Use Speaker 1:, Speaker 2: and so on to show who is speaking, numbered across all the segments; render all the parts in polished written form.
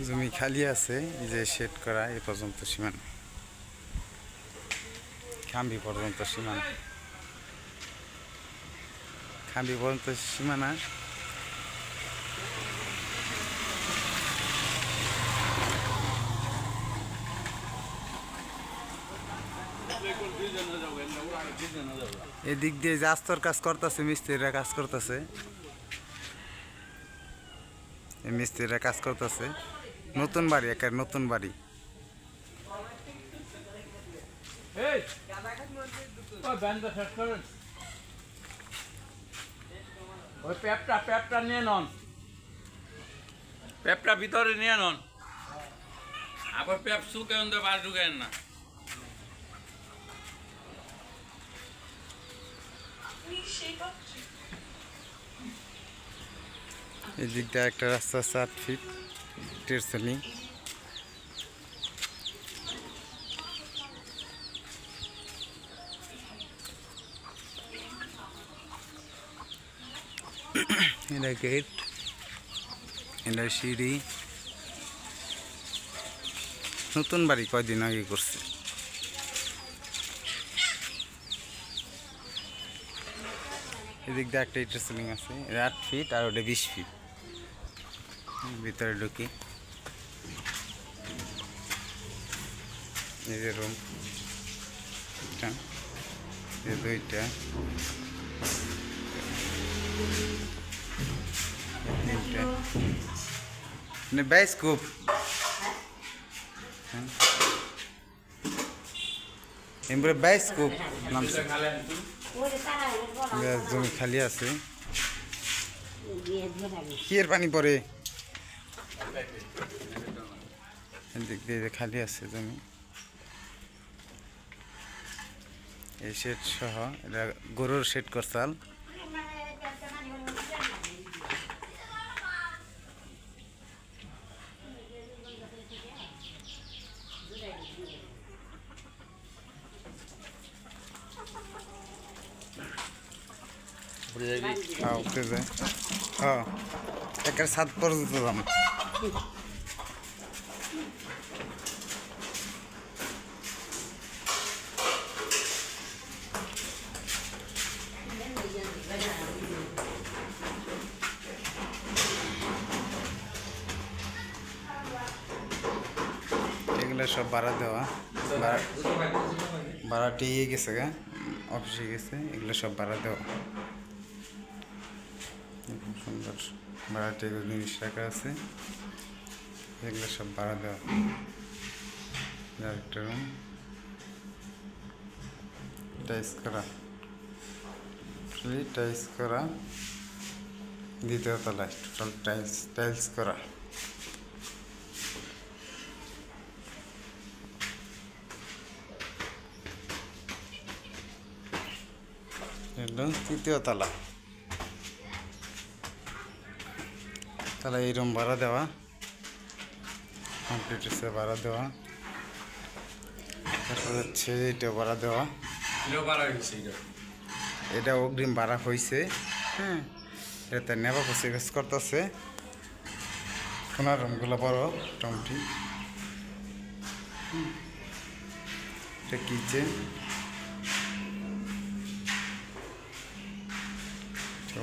Speaker 1: জমি খালি আছে, এই যে শেড করা এই পর্যন্ত সীমানা, খাম্বি পর্যন্ত সীমানা, খাম্বি পর্যন্ত সীমানা। এদিক দিয়ে যে আস্তর কাজ করতেছে, মিস্ত্রিরা কাজ করতেছে, মিস্ত্রিরা কাজ করতেছে। নতুন বাড়ি, একের নতুন বাড়ি।
Speaker 2: ওই পেপটা নিয়ে নন, পেপটা ভিতরে নিয়ে নন, আবার পেপ শুকে বার ঢুকেন না।
Speaker 1: এই দিক দিয়ে একটা রাস্তা 7 ফিট টেরসেলিং। এটা গেট, এটা সিঁড়ি। নতুন বাড়ি কয়দিন আগে করছে। এদিক দিয়ে একটা ইটার সিলিং আছে, 8 ফিট আর ওটা 20 ফিট। ভিতরে ঢুকি, এই যে রুম, এই দুইটা, তিনটা, বাইস্কোপ। এমনি বাইস্কোপ নাম। জমি খালি আছে, কি এর পানি পড়ে, দিক দিয়ে খালি আছে জমি। এই শেড সহ, এটা গরুর শেড করছাল। উঠতে যায়, হ্যাঁ, একের 7 পর্যন্ত দাম। এগুলো সব ভাড়া দেওয়া, ভাড়াটি গেছে গা, অফিসে গেছে, এগুলো সব ভাড়া দেওয়া। খুব সুন্দর ভাড়াটি জিনিস রাখা আছে, এগুলো সব ভাড়া দেওয়া। একটা রুম টাইস করা, টাইস করা, দ্বিতীয় তলায় টোটাল টাইলস করা। তৃতীয় তলা, তাহলে এই রুম ভাড়া দেওয়া কমপ্লিট হচ্ছে, ভাড়া দেওয়া। তারপর হচ্ছে এটা ভাড়া দেওয়া, এটা অগ্রিম ভাড়া হয়েছে। হ্যাঁ, এটা নেবা পয়সা কাজ করতেছে। কোনার রুমগুলো বড় মোটামুটি। এটা কিচেন,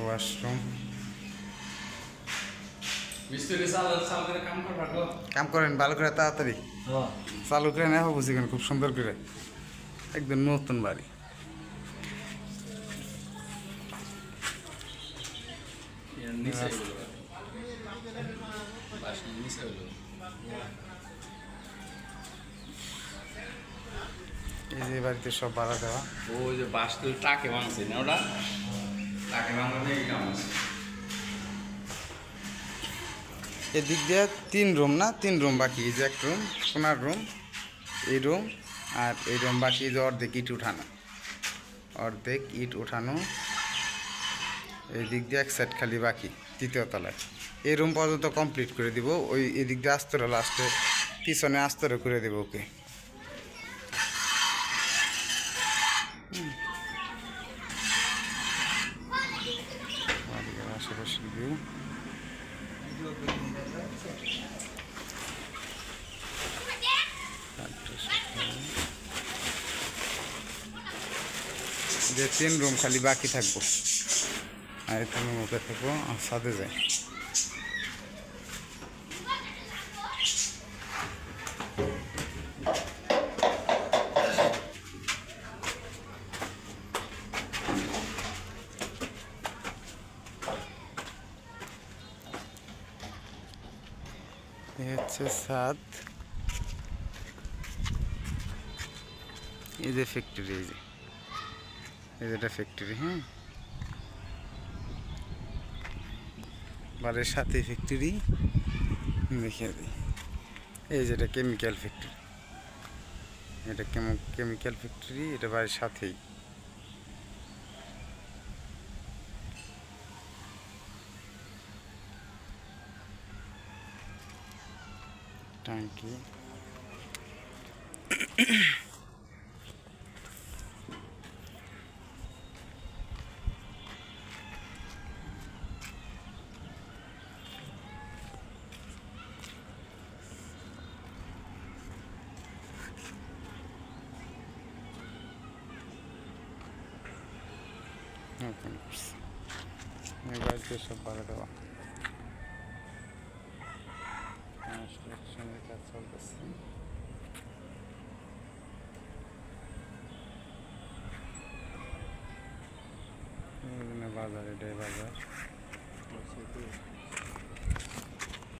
Speaker 1: ওয়াশরুম। কাম করেন ভালো করে, তাড়াতাড়ি চালু করে নেওয়া বুঝিকেন, খুব সুন্দর করে, একদম নতুন বাড়ি। এই যে বাড়িতে সব ভাড়া দেওয়া।
Speaker 2: ওই যে বাস টাকে ভাঙছে না, ওটা টাকে ভাঙাতে কাম আছে।
Speaker 1: এদিক দিয়ে 3 রুম না, 3 রুম বাকি। এই যে 1 রুম, কোনার রুম, এই রুম আর এই রুম বাকি। যে অর্ধেক ইট উঠানো, অর্ধেক ইট উঠানো। এই দিক দিয়ে এক সাইড খালি বাকি, তৃতীয় তলায়। এই রুম পর্যন্ত কমপ্লিট করে দিব। ওই এদিক দিয়ে আস্তরে লাস্টে পিছনে আস্তরে করে দেবো ওকে। আশেপাশের ভিউ যে 3 রুম খালি বাকি থাকবো, আর এখানে মুখে থাকবো আর সাথে যায়। হচ্ছে ছাদ, এই যে ফ্যাক্টরি, এই যে এটা ফ্যাক্টরি। হ্যাঁ, বাড়ির সাথে ফ্যাক্টরি দেখিয়ে দিই। এই যেটা কেমিক্যাল ফ্যাক্টরি, এটা কেমিক্যাল ফ্যাক্টরি, এটা বাড়ির সাথেই। ট্যাঙ্কি, বাড়িতে সব ভাড়া দেওয়া, কনস্ট্রাকশনের কাজ চলতেছে। বাজার, এটাই বাজার।